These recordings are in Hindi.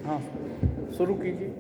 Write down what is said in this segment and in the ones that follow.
हाँ, शुरू कीजिए।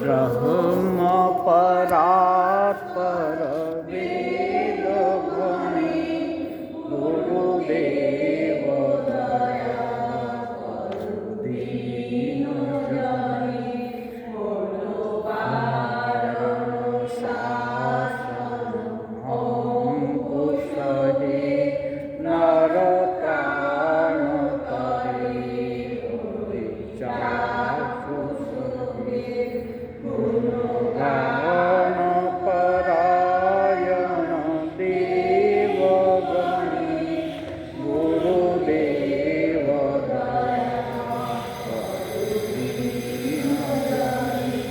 ब्रह्म परात्पर वेद गणे गुरुदेव दया दीन जने शासन कुशहे नर प्राण करे गान परायण देव गणे गुरुदेव दया दीन जने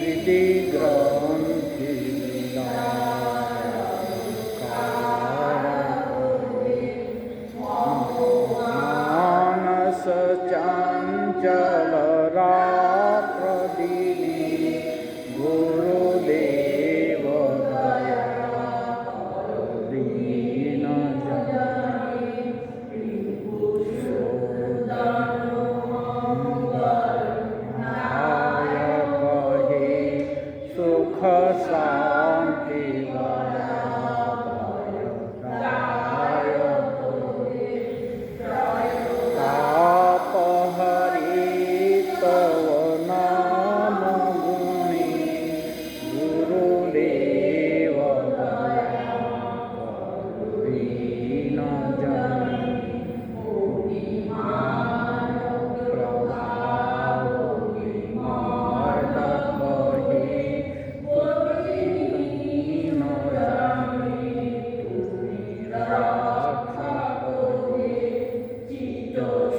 विधि ग्रंथि मानस चंचल रात्र दिने गुरुदेव दया दीन जने सुख शांति तापहरि तव नाम गुणे गुरुदेव दया दीन जने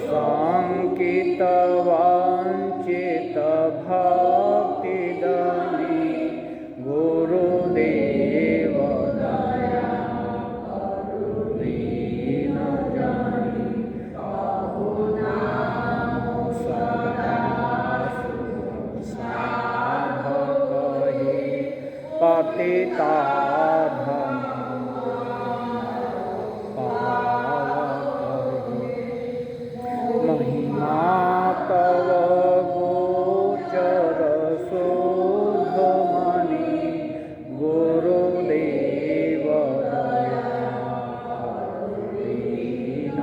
संकित वांछित भक्ति दानी गुरुदेव दया दीन जने साधक पतिता महिमा तव गोचर शोधमणि गुरुदेव दया दीन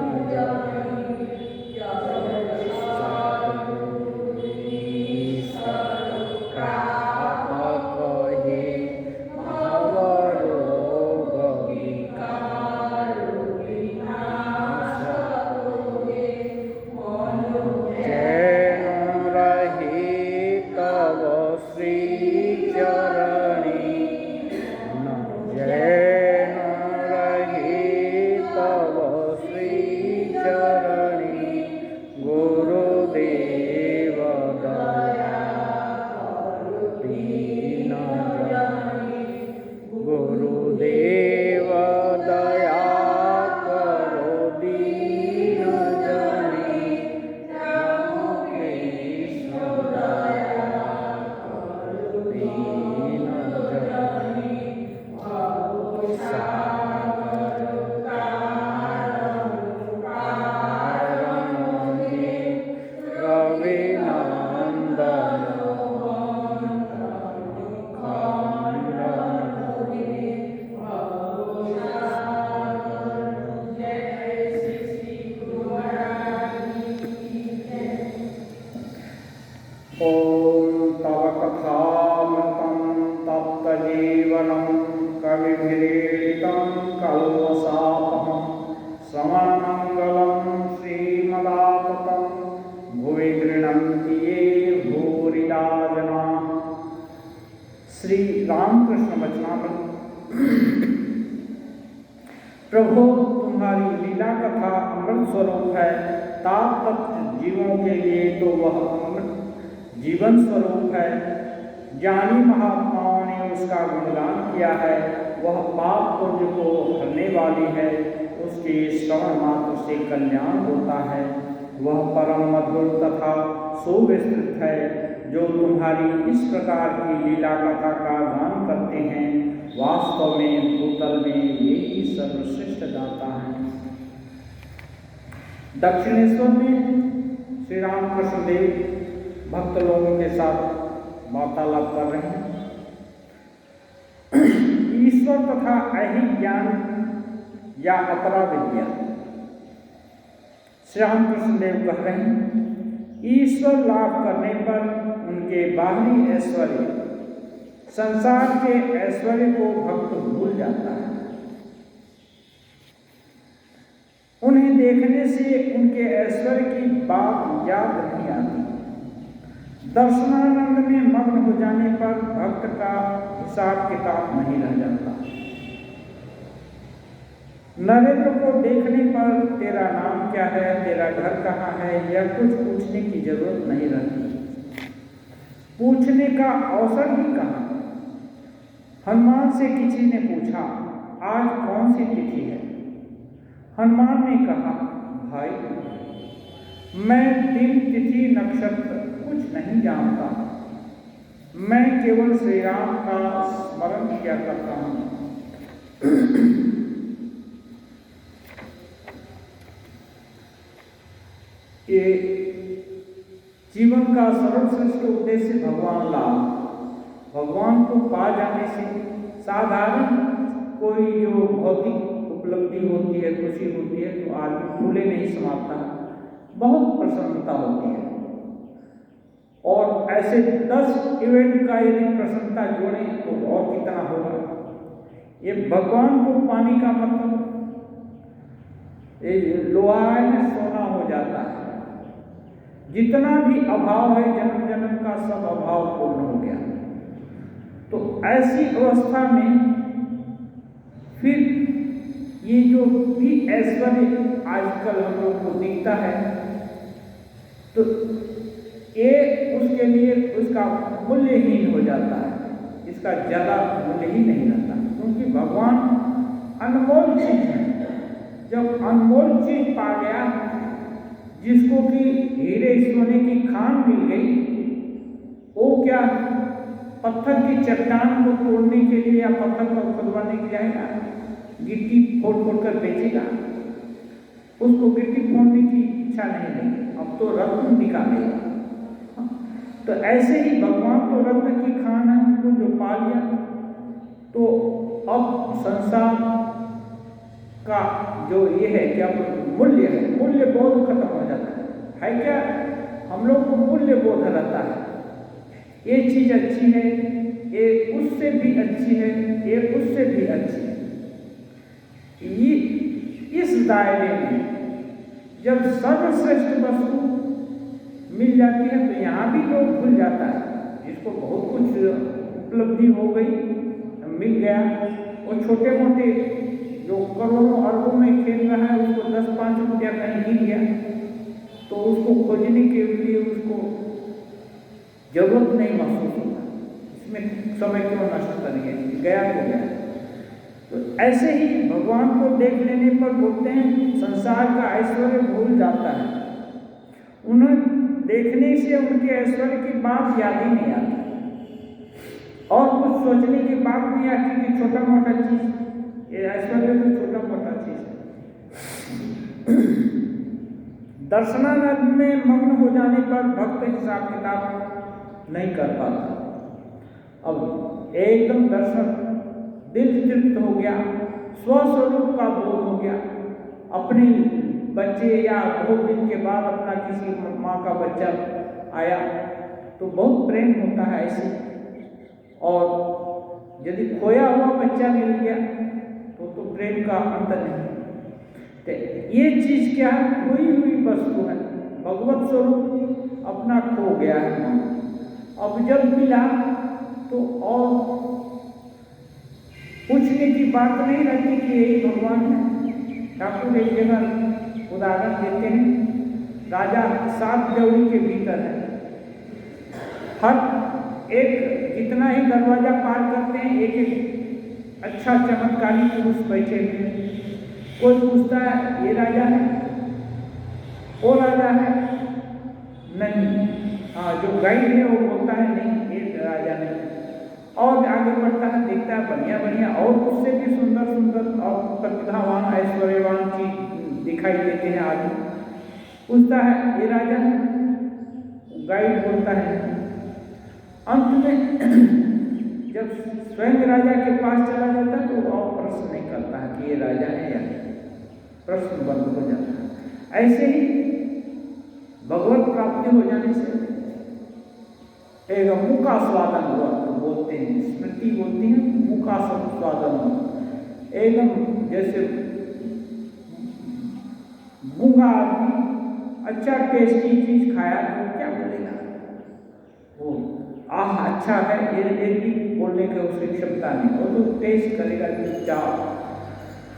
गुरुदेव दया करो दीन जने कृष्ण दया करो दीन जने सागर रवि नंदन कल्मषापहं श्रवणमङ्गलं श्रीमदाततं भुवि गृह्णन्ति ये भूरिदा जनाः। श्री रामकृष्ण वचनामृत। प्रभु तुम्हारी लीला कथा अमृत स्वरूप है। ताप तप्त जीवों के लिए तो वह अमृत जीवन स्वरूप है। ज्ञानी महात्माओं ने उसका गुणगान किया है। वह पाप पुण्य को हरने वाली है। उसके श्रवण मात्र से कल्याण होता है। वह परम मधुर तथा सुविस्तृत है। जो तुम्हारी इस प्रकार की लीला कथा का गान करते हैं, वास्तव में भूतल में ये ही सर्वश्रेष्ठ दाता है। दक्षिणेश्वर में श्री रामकृष्ण देव भक्त लोगों के साथ वार्तालाप कर रहे हैं। ईश्वर तथा ऐहिक ज्ञान या अपरा विद्या। श्री रामकृष्ण देव कह रहे हैं, ईश्वर लाभ करने पर उनके बाहरी ऐश्वर्य, संसार के ऐश्वर्य को भक्त भूल जाता है। उन्हें देखने से उनके ऐश्वर्य की बात याद नहीं आती। दर्शनानंद में मग्न हो जाने पर भक्त का हिसाब किताब नहीं रह जाता। नरेंद्र को देखने पर तेरा नाम क्या है, तेरा घर कहाँ है, यह कुछ पूछने की जरूरत नहीं रहती। पूछने का अवसर ही कहाँ। हनुमान से किसी ने पूछा, आज कौन सी तिथि है? हनुमान ने कहा, भाई मैं दिन तिथि नक्षत्र कुछ नहीं जानता। मैं केवल श्री राम का स्मरण किया करता हूँ। ये जीवन का सर्वश्रेष्ठ उद्देश्य भगवान लाभ। भगवान को पा जाने से साधारण कोई जो भौतिक उपलब्धि होती है, खुशी होती है, तो आदमी भूले नहीं समाता, बहुत प्रसन्नता होती है। और ऐसे 10 इवेंट का यदि प्रसन्नता जोड़ें तो और कितना होगा। ये भगवान को पाने का मतलब लोहा में सोना हो जाता है। जितना भी अभाव है जन्म जन्म का, सब अभाव पूर्ण हो गया। तो ऐसी अवस्था में फिर ये जो भी ऐश्वर्य आजकल हम लोग को दिखता है, तो ये उसके लिए उसका मूल्यहीन हो जाता है। इसका ज़्यादा मूल्य ही नहीं रहता, क्योंकि भगवान अनमोल चीज है। जब अनमोल चीज पा गया, जिसको कि हीरे सोने की खान मिल गई, वो क्या पत्थर की चट्टान को तोड़ने के लिए या पत्थर को खुदवाने के लिए आएगा? गिट्टी फोड़ फोड़ कर बेचेगा। उसको गिट्टी फोड़ने की इच्छा नहीं है, अब तो रत्न निकालेगा। तो ऐसे ही भगवान तो रत्न की खान है, उनको जो पा लिया, तो अब संसार का जो ये है क्या मूल्य है, मूल्य बोध खत्म हो जाता है क्या? हम लोग को मूल्य बोध रहता है। ये चीज अच्छी है, ये उससे भी अच्छी है, ये उससे भी अच्छी है। ये इस दायरे में जब सर्वश्रेष्ठ वस्तु मिल जाती है, तो यहाँ भी लोग भूल जाता है। जिसको बहुत कुछ उपलब्धि हो गई, मिल गया, वो छोटे मोटे जो करोड़ों अरबों में खेल रहा है, उसको 10-5 रुपया कहीं गिर गया, तो उसको खोजने के लिए उसको जरूरत नहीं महसूस होता। इसमें समय क्यों नष्ट करेंगे, गया तो गया। तो ऐसे ही भगवान को देख लेने पर बोलते हैं संसार का ऐश्वर्य भूल जाता है। उन्हें देखने से उनके ऐश्वर्य की बात याद ही नहीं आती, और कुछ सोचने की बात नहीं आती कि छोटा मोटा चीज, ये ऐश्वर्य तो छोटा मोटा चीज है। दर्शनानंद में मग्न हो जाने पर भक्त हिसाब किताब नहीं कर पाता। अब एकदम दर्शन, दिल तृप्त हो गया, स्वस्वरूप का बोध हो गया। अपने बच्चे या बहुत दिन के बाद अपना किसी माँ का बच्चा आया तो बहुत प्रेम होता है ऐसे, और यदि खोया हुआ बच्चा मिल गया तो तो प्रेम का अंत नहीं। तो ये चीज क्या है, खोई हुई वस्तु है, भगवत स्वरूप अपना खो गया है। अब जब मिला तो और पूछने की बात नहीं रहती कि यही भगवान है। ठाकुर एक जगह उदाहरण देते हैं, राजा 7 ड्योढ़ी के भीतर है, हर एक जितना ही दरवाजा पार करते हैं एक एक अच्छा चमत्कारी पुरुष बैठे हुए हैं। कोई पूछता है ये राजा है, वो राजा है, नहीं। हाँ, जो गाइड है वो बोलता है नहीं ये राजा नहीं। और आगे बढ़ता है, देखता है बढ़िया बढ़िया और उससे भी सुंदर सुंदर और प्रतिभावान ऐश्वर्यवान चीज दिखाई देते हैं आदमी। पूछता है ये राजा है, गाइड बोलता है। अंत में जब स्वयं राजा के पास चला जाता है तो और प्रश्न नहीं करता है कि ये राजा है या नहीं, प्रश्न बंद हो जाता है। ऐसे ही भगवत प्राप्ति हो जाने से एक मुका स्वादन हुआ तो बोलते हैं, स्मृति बोलती है मुका स्वादन हुआ। एकदम जैसे गूंगा आदमी अच्छा टेस्टी चीज खाया तो क्या बोलेगा, वो आह अच्छा है ये भी बोलने की उसकी क्षमता नहीं, वो तो टेस्ट करेगा चुपचाप,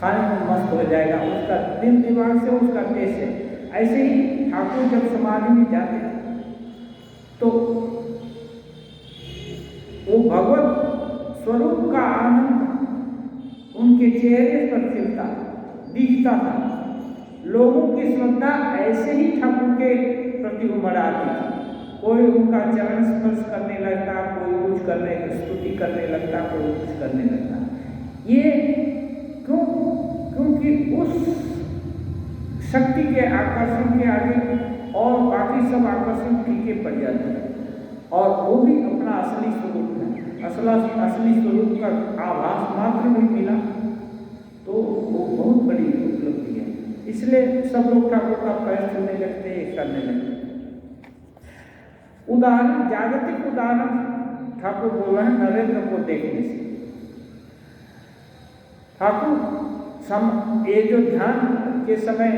खाने में मस्त हो जाएगा, उसका दिल दिमाग से उसका टेस्ट है। ऐसे ही ठाकुर जब समाधि में जाते थे तो वो भगवत स्वरूप का आनंद उनके चेहरे पर खिलता दिखता था। लोगों की श्रद्धा ऐसे ही ठाकुर के प्रति उमड़ आती थी। कोई उनका चरण स्पर्श करने लगता, कोई कुछ करने स्तुति करने लगता, कोई कुछ करने लगता। ये क्यों? क्योंकि उस शक्ति के आकर्षण के आगे और बाकी सब आकर्षण फीके पड़ जाते हैं, और वो भी अपना असली स्वरूप है। असली स्वरूप का आभास मात्र भी मिला तो वो बहुत बड़ी उपलब्धि है। इसलिए सब लोग ठाकुर का पैर छूने लगते हैं, करने लगते हैं। उदाहरण, जागतिक उदाहरण ठाकुर बोल रहे हैं नरेंद्र को देखने से। ठाकुर ये जो ध्यान के समय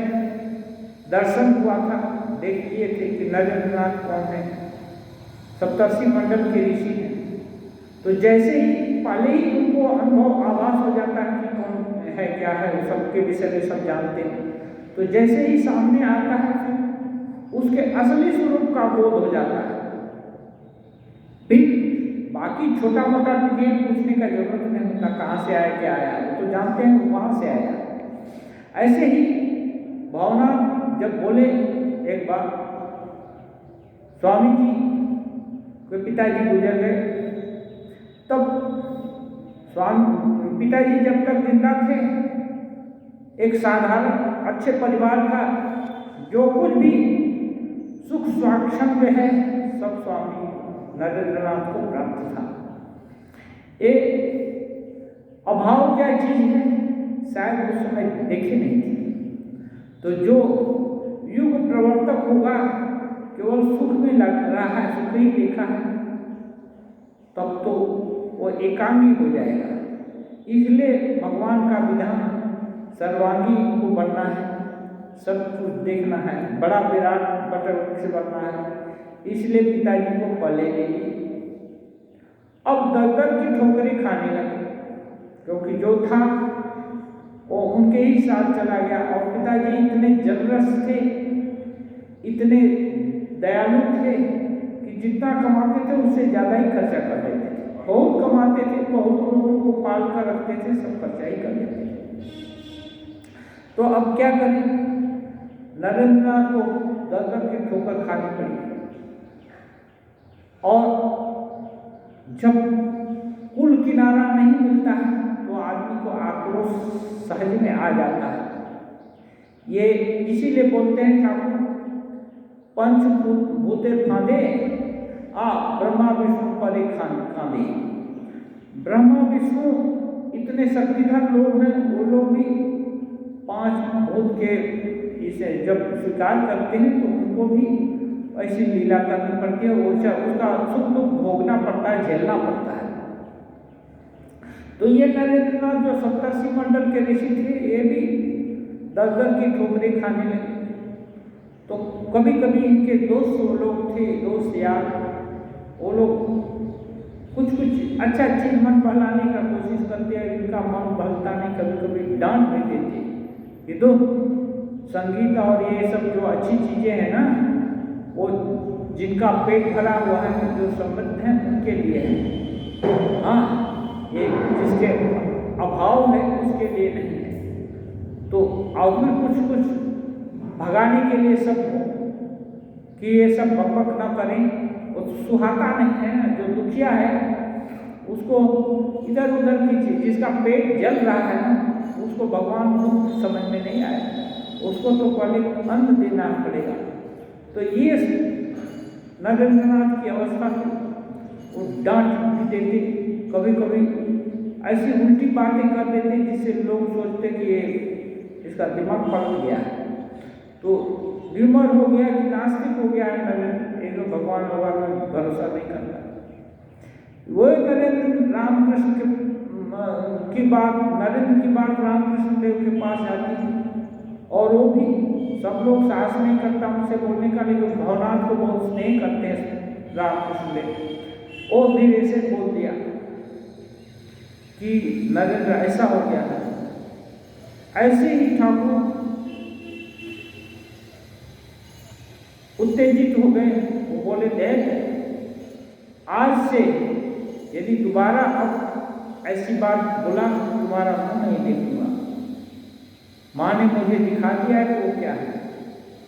दर्शन हुआ था, देख लिए थे कि नरेंद्रनाथ कौन है, सप्तर्षि मंडल के ऋषि हैं। तो जैसे ही पहले ही उनको अनुभव आभास हो जाता है कि कौन है क्या है, सबके विषय में सब जानते हैं। तो जैसे ही सामने आता है फिर उसके असली स्वरूप का बोध हो जाता है। फिर बाकी छोटा मोटा डिटेल पूछने का जरूरत नहीं होता, कहाँ से आया क्या आया, वो तो जानते हैं वहाँ से आया। ऐसे ही भावना जब बोले एक बार स्वामी जी के पिताजी गुजर गए, तब स्वामी पिताजी जब तक जिंदा थे एक साधारण अच्छे परिवार का जो कुछ भी सुख स्वाच्छंद्य है सब स्वामी नरेंद्रनाथ को प्राप्त था। ये अभाव क्या चीज है शायद उस समय देखे नहीं थे। तो जो युग प्रवर्तक होगा केवल सुख में लग रहा है, सुख ही देखा है, तब तो वो एकांगी हो जाएगा। इसलिए भगवान का विधान सर्वांगी को बनना है, सब कुछ देखना है, बड़ा विराट वृक्ष बनना है। इसलिए पिताजी को पले ले लिए। अब दर की ठोकरें खाने लगे, क्योंकि जो था वो उनके ही साथ चला गया। और पिताजी इतने जनरस थे, इतने दयालु थे कि जितना कमाते थे उससे ज़्यादा ही खर्चा कर देते थे। बहुत कमाते थे, बहुत लोगों को पाल कर रखते थे, सब खर्चा ही कर देते थे। तो अब क्या करें, नरेंद्रनाथ को दर की ठोकर खानी पड़ी। और जब कुल किनारा नहीं मिलता है तो आदमी को आक्रोश सहज में आ जाता है। ये इसीलिए बोलते हैं ठाकुर पंचभूते फांदे ब्रह्मा विष्णु परे खांदे। ब्रह्मा विष्णु इतने शक्तिधर लोग हैं, वो लोग भी 5 भूत के इसे जब स्वीकार करते हैं तो उनको भी ऐसी लीला करनी पड़ती है, उसका सुख दुख भोगना पड़ता है, झेलना पड़ता है। तो ये नरेंद्रनाथ जो सप्तर्षि मंडल के ऋषि थे, ये भी 10-10 की ठोकरें खाने लगे। तो कभी कभी इनके दोस्त वो लोग थे, दोस्त यार, वो लोग कुछ अच्छा चीज मन बहलाने का कोशिश करते हैं, इनका मन बहलता नहीं, कभी कभी डांट भी देते। ये तो संगीत और ये सब जो अच्छी चीजें हैं ना, वो जिनका पेट भरा हुआ है, जो समृद्ध है, उनके लिए है। हाँ, ये जिसके अभाव है उसके लिए नहीं है। तो और भी कुछ भगाने के लिए सब कि ये सब बकबक न करें, वो सुहाता नहीं है। जो दुखिया है उसको इधर उधर कीजिए, जिसका पेट जल रहा है ना, उसको भगवान को समझ में नहीं आया, उसको तो पहले अन्न देना पड़ेगा। तो ये नरेंद्रनाथ की अवस्था थी। वो डांट भी देते, कभी कभी ऐसी उल्टी बातें कर देते जिससे लोग सोचते कि ये इसका दिमाग पलट गया है, तो बीमार हो गया कि नास्तिक हो गया है नरेंद्र, एक भगवान में भरोसा नहीं करता। वो नरेंद्र रामकृष्ण की बात, नरेंद्र की बात रामकृष्ण देव के पास आती है, और वो भी सब लोग साहस नहीं करता उनसे बोलने का, लेकिन भवनाथ को बहुत स्नेह करते हैं रामकृष्ण देव। और धीरे से बोल दिया कि नरेंद्र ऐसा हो गया है। ऐसे ही ठाकुर उत्तेजित हो गए। वो बोले, देख, आज से यदि दोबारा अब ऐसी बात बोला तुम्हारा मुंह नहीं देखूंगा। माँ ने मुझे दिखा दिया है तो क्या है,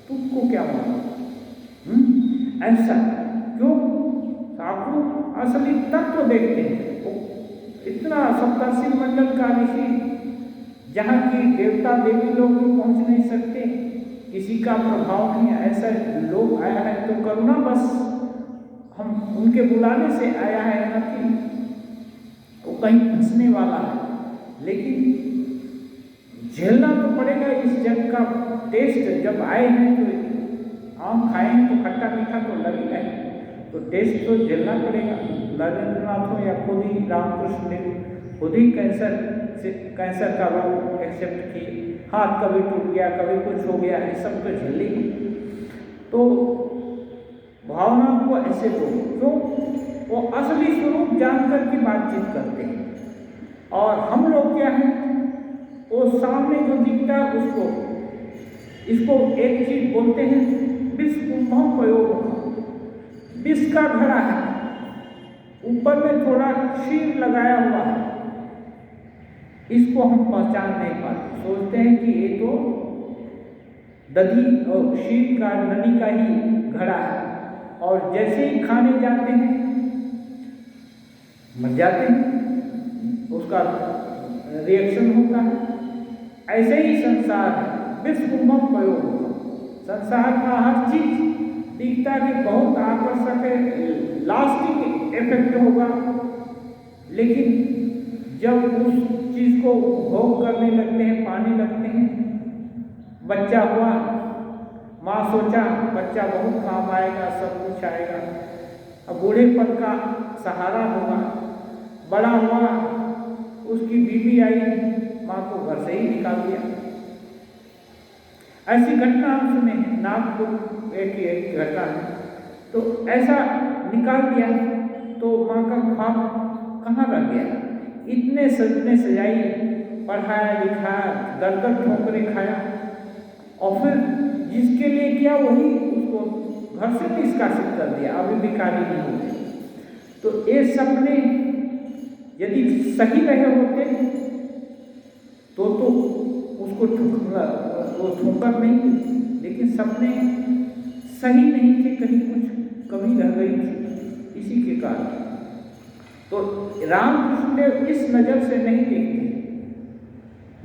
तुमको क्या मालूम? ऐसा क्यों? ठाकुर असली तत्व देखते हैं। वो इतना सप्तर्षि मंडल का ऋषि, जहाँ की देवता देवी लोग भी पहुँच नहीं सकते, किसी का प्रभाव नहीं, ऐसा लोग आया है तो करुणा बस हम उनके बुलाने से आया है ना कि वो कहीं फंसने वाला है। लेकिन झेलना तो पड़ेगा इस जग का टेस्ट। जब आए हैं तो आम खाएं तो खट्टा मीठा तो लगेगा ही, तो टेस्ट तो झेलना पड़ेगा। नरेंद्रनाथ हो या खुद ही रामकृष्ण देव खुद ही कैंसर का रोग एक्सेप्ट किए, हाथ कभी टूट गया, कभी कुछ हो गया, ये सब तो झेली। तो भावना को ऐसे लोग क्यों, वो असली स्वरूप जानकर की बातचीत करते हैं, और हम लोग क्या हैं, वो सामने जो दिखता है उसको, इसको एक चीज बोलते हैं, विष कुंभम प्रयोग। विष का घड़ा है, ऊपर में थोड़ा क्षीर लगाया हुआ है, इसको हम पहचान नहीं पाते, सोचते हैं कि ये तो दधी और क्षीर का नदी का ही घड़ा है, और जैसे ही खाने जाते हैं मर जाते हैं, उसका रिएक्शन होता है। ऐसे ही संसार है, विष कुंभम प्रयोग। संसार का हर चीज दिखता है कि बहुत आकर्षक है, लास्टिंग इफेक्ट होगा, लेकिन जब उस चीज को भोग करने लगते हैं, पाने लगते हैं, बच्चा हुआ, माँ सोचा बच्चा बहुत काम आएगा, सब कुछ आएगा, अब बूढ़ेपन का सहारा होगा, बड़ा हुआ, उसकी बीवी आई, माँ को घर से ही निकाल दिया। ऐसी घटना हम सुने हैं, नागपुर एक घटना है। तो ऐसा निकाल दिया तो माँ का ख्वाब कहाँ रह गया? इतने सजने सजाई, पढ़ाया लिखाया, दर ठोकरें खाया, और फिर जिसके लिए किया वही उसको घर से निष्कासित कर दिया, अभी भिखारी नहीं होते। तो ये सपने यदि सही रहे होते तो उसको ठोकर नहीं, लेकिन सपने सही नहीं थे, कहीं कुछ कमी रह गई थी, इसी के कारण। तो रामकृष्ण देव इस नजर से नहीं देखते।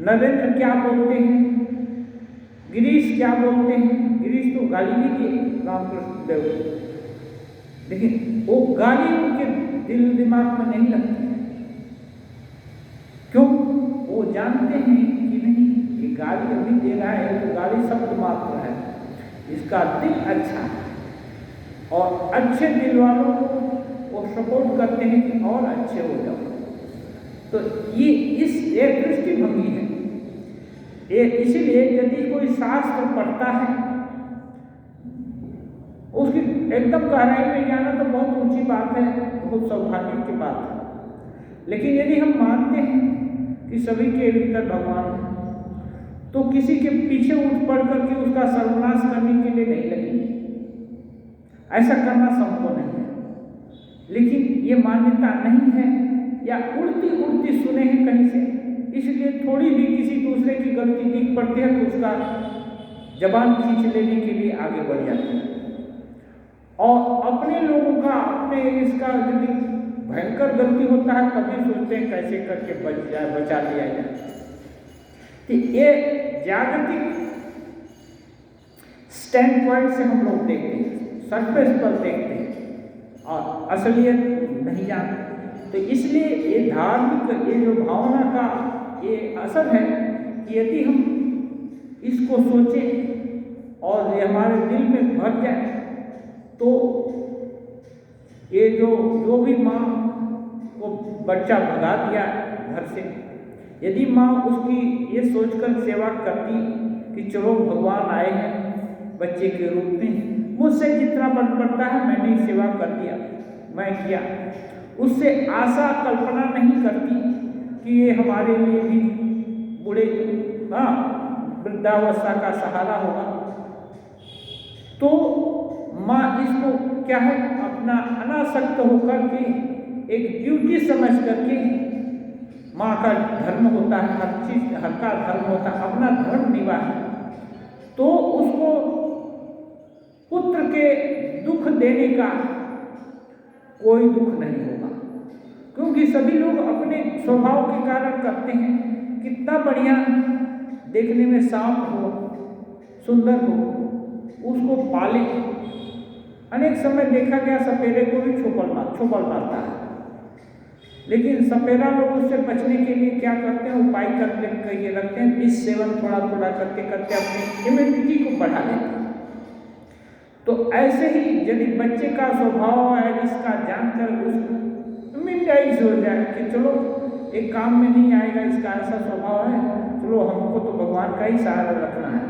नरेंद्र क्या बोलते हैं, गिरीश क्या बोलते हैं, गिरीश तो गाली भी दिए रामकृष्ण देव, लेकिन वो गाली उनके दिल दिमाग में नहीं लगती। क्यों? वो जानते हैं कि नहीं, ये गाली अभी दे रहा है तो गाली शब्द मात्र है, इसका दिल अच्छा है, और अच्छे दिल वालों को वो सपोर्ट करते हैं कि और अच्छे हो जाओ। तो ये एक दृष्टिभंगी है। ये इसीलिए यदि कोई शास्त्र पढ़ता है, उसकी एकदम गहराई में जाना तो बहुत ऊंची बात है, बहुत सौभाग्य की बात है। लेकिन यदि हम मानते हैं कि सभी के भीतर भगवान है, तो किसी के पीछे उठ पड़ करके उसका सर्वनाश करने के लिए नहीं लगेंगे। ऐसा करना संभव नहीं है। लेकिन ये मान्यता नहीं है या उड़ती उड़ती सुने हैं कहीं से, इसलिए थोड़ी भी किसी दूसरे की गलती दिख पड़ती है तो उसका जबान खींच लेने के लिए आगे बढ़ जाते हैं। और अपने लोगों का, अपने इसका यदि भयंकर गलती होता है तभी सोचते हैं कैसे करके बचा लिया जाए। कि ये जागतिक स्टैंड पॉइंट से हम लोग देखते हैं, सरफेस पर देखते हैं और असलियत नहीं जानते। तो इसलिए ये धार्मिक, ये जो भावना का ये असर है कि यदि हम इसको सोचें और ये हमारे दिल में भर जाए तो ये जो भी माँ को बच्चा भगा दिया घर से, यदि माँ उसकी ये सोचकर सेवा करती कि चलो भगवान आए हैं बच्चे के रूप में, मुझसे जितना बन पड़ता है मैंने सेवा कर दिया, मैं किया, उससे आशा कल्पना नहीं करती कि ये हमारे लिए भी बूढ़े वृद्धावस्था का सहारा होगा, तो माँ इसको क्या है, अपना अनासक्त होकर के एक ड्यूटी समझ करके, माँ का धर्म होता है, हर चीज हर का धर्म होता है, अपना धर्म निभाए, तो उसको पुत्र के दुख देने का कोई दुख नहीं होगा। क्योंकि सभी लोग अपने स्वभाव के कारण करते हैं। कितना बढ़िया देखने में सांप हो, सुंदर हो, उसको पाले। अनेक समय देखा गया सपेरे को भी छोपल मारता है, लेकिन सपेरा लोग उससे बचने के लिए क्या करते हैं, उपाय करके रखते हैं, विष सेवन थोड़ा थोड़ा करते करते अपनी इम्यूनिटी को बढ़ा लेते हैं। तो ऐसे ही यदि बच्चे का स्वभाव है जिसका जानकर उसको इम्यूनाइज हो जाए कि चलो एक काम में नहीं आएगा, इसका ऐसा स्वभाव है, चलो हमको तो भगवान का ही सहारा रखना है,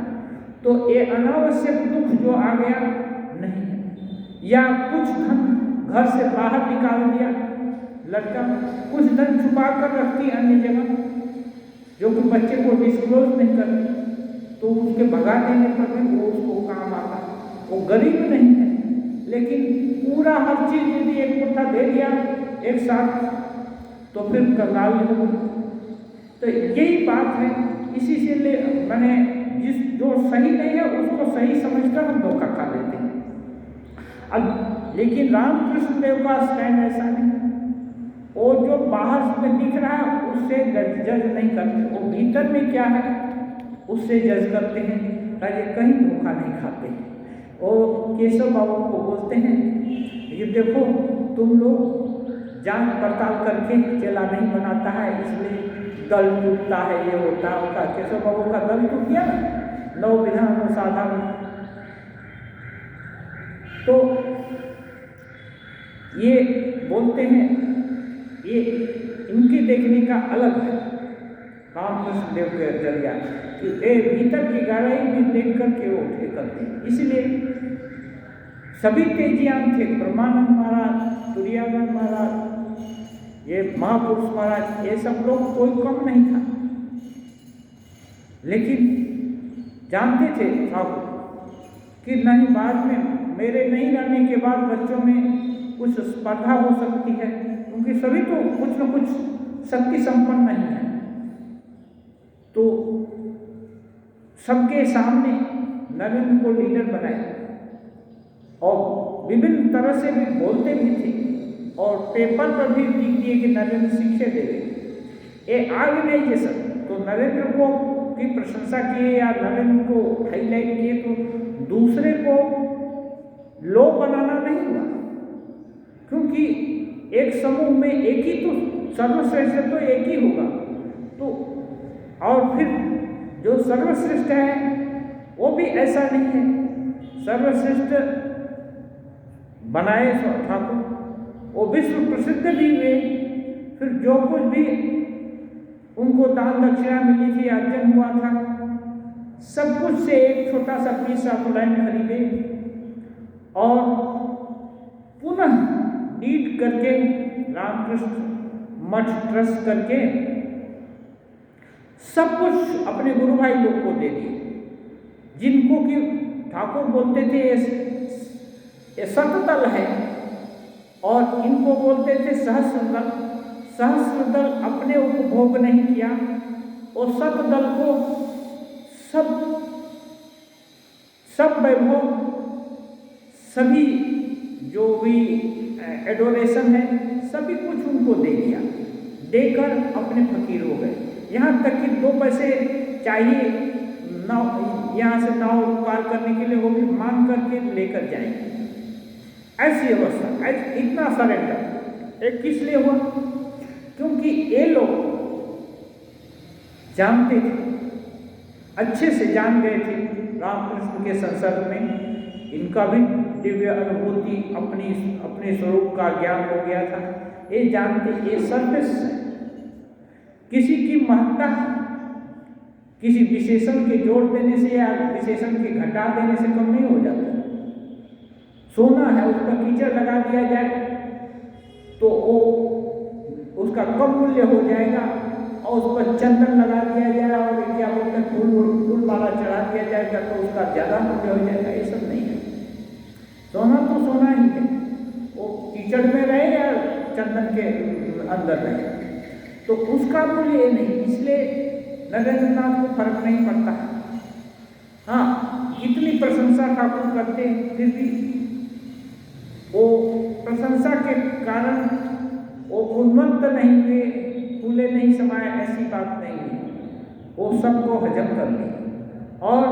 तो ये अनावश्यक दुख जो आ गया नहीं है। या कुछ धन घर से बाहर निकाल दिया लड़का, कुछ धन छुपा कर रखती अन्य जगह जो कि बच्चे को डिस्क्लोज नहीं करती, तो उसके भगा देने पर भी वो उसको काम आता है। वो गरीब नहीं है, लेकिन पूरा हर चीज यदि एक मुट्ठा दे दिया एक साथ तो फिर कंगाल हो। तो यही बात है। इसी से मैंने जो सही नहीं है उसको सही समझकर हम धोखा खा लेते हैं। अब लेकिन रामकृष्ण देव का स्टैंड ऐसा नहीं, वो जो बाहर में दिख रहा है उससे जज नहीं करते, वो भीतर में क्या है उससे जज करते हैं, कहीं धोखा नहीं खाते हैं। और केशव बाबू को बोलते हैं ये देखो तुम लोग जांच पड़ताल करके चेला नहीं बनाता है, इसलिए दल टूटता है, ये होता है। केशव बाबू का दल टूट गया 9 विधान साधा में। तो ये बोलते हैं, ये इनके देखने का अलग है रामकृष्ण देव के जरिया कि भीतर की गहराई में देख करके वो उठे करते हैं। इसलिए सभी तेजियान थे, ब्रह्मानंद महाराज, तुरायानंद महाराज, ये महापुरुष महाराज, ये सब लोग कोई कम नहीं था, लेकिन जानते थे ठाकुर कि नहीं, बाद में मेरे नहीं रहने के बाद बच्चों में कुछ स्पर्धा हो सकती है, क्योंकि सभी तो कुछ न कुछ शक्ति संपन्न नहीं है। तो सबके सामने नरेंद्र को लीडर बनाया और विभिन्न तरह से भी बोलते भी थे और पेपर पर भी लिख दिए कि नरेंद्र शिक्षा देवे। ये ऑर्गेनाइजेशन तो नरेंद्र को की प्रशंसा किए या नरेंद्र को हाईलाइट किए, तो दूसरे को लो बनाना नहीं हुआ, क्योंकि एक समूह में एक ही तो सर्वश्रेष्ठ तो एक ही होगा। तो और फिर जो सर्वश्रेष्ठ है वो भी ऐसा नहीं है, सर्वश्रेष्ठ बनाए ठाकुर, वो विश्व प्रसिद्ध भी हुए, फिर जो कुछ भी उनको दान दक्षिणा मिली थी, अर्जन हुआ था, सब कुछ से एक छोटा सा पीस ऑफ लैंड खरीदे और पुनः नीट करके रामकृष्ण मठ ट्रस्ट करके सब कुछ अपने गुरु भाई लोग को दे दिए, जिनको कि ठाकुर बोलते थे ये सतदल है और इनको बोलते थे सहस्रदल। सहस्रदल अपने उपभोग नहीं किया और सतदल को सब वैभव, सभी जो भी एडोरेशन है, सभी कुछ उनको दे दिया, देकर अपने फकीर हो गए। यहाँ तक कि 2 पैसे चाहिए नाव, यहाँ से नाव पार करने के लिए वो भी मांग करके लेकर जाएंगे। ऐसी अवस्था, इतना सरेंडर एक किस लिए हुआ? क्योंकि ये लोग जानते थे, अच्छे से जान गए थे रामकृष्ण के संसर्ग में इनका भी दिव्य अनुभूति, अपने स्वरूप का ज्ञान हो गया था। ये जानते ये सर्विस है, किसी की महत्ता किसी विशेषण के जोड़ देने से या विशेषण के घटा देने से कम नहीं हो जाता। सोना है, उस पर कीचड़ लगा दिया जाए तो वो उसका कम मूल्य हो जाएगा, और उस पर चंदन लगा दिया जाए और क्या बोलते हैं फूल माला चढ़ा दिया जाएगा तो उसका ज़्यादा मूल्य हो जाएगा। ये सब नहीं है। सोना तो सोना ही है, वो कीचड़ में रहे या चंदन के अंदर रहे, तो उसका मूल्य ये नहीं। इसलिए नरेंद्रनाथ को फर्क नहीं पड़ता। हाँ, इतनी प्रशंसा ठाकुर करते फिर भी वो प्रशंसा के कारण वो उन्मत्त नहीं हुए, फूले नहीं समाये, ऐसी बात नहीं है। वो सबको हजम कर लिया और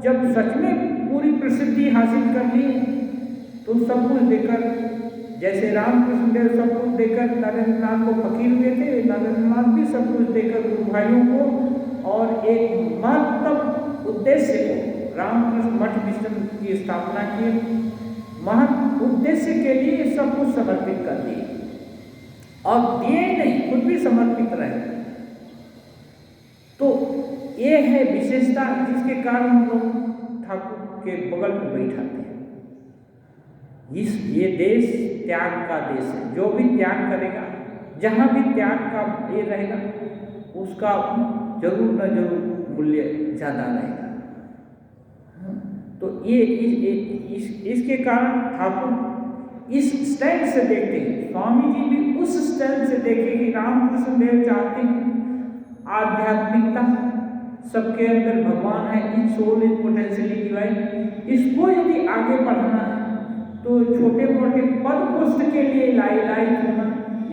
जब सच में पूरी प्रसिद्धि हासिल कर ली तो सब कुछ देकर, जैसे रामकृष्ण देव सब कुछ देकर नरेंद्रनाथ को फकीर हुए थे, नरेंद्रनाथ भी सब कुछ देकर गुरु भाइयों को और एक महत्तम उद्देश्य को रामकृष्ण मठ मिशन की स्थापना की, महत्व उद्देश्य के लिए सब कुछ समर्पित कर दिए और दिए नहीं, खुद भी समर्पित रहे। तो ये है विशेषता जिसके कारण हम लोग ठाकुर के बगल में बैठाते हैं। ये देश त्याग का देश है। जो भी त्याग करेगा, जहाँ भी त्याग का ये रहेगा, उसका जरूर न जरूर मूल्य ज़्यादा रहेगा। तो ये इसके कारण ठाकुर इस स्टैंड से देखते हैं, स्वामी जी भी उस स्टैंड से देखे कि रामकृष्ण देव चाहते हैं आध्यात्मिकता सबके अंदर भगवान है, इस सोल इज पोटेंशियली डिवाइन, इसको यदि आगे बढ़ाना है तो छोटे मोटे पद पोस्ट के लिए लाइट होना,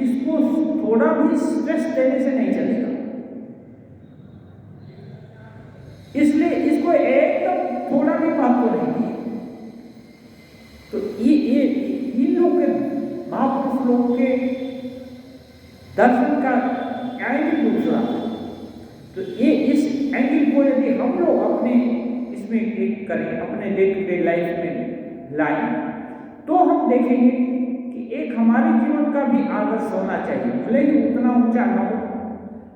इसको थोड़ा भी स्ट्रेस देने से नहीं चलेगा। इसलिए इसको एकदम थोड़ा भी महत्व नहीं दिया। तो ये इन लोग के महापुरुष लोग के दर्शन का एंगल दूसरा। तो ये इस एंगल को यदि हम लोग अपने इसमें एक करें, अपने डे टू डे लाइफ में लाएं, तो हम देखेंगे कि एक हमारे जीवन का भी आदर्श होना चाहिए। भले ही उतना ऊंचा न हो,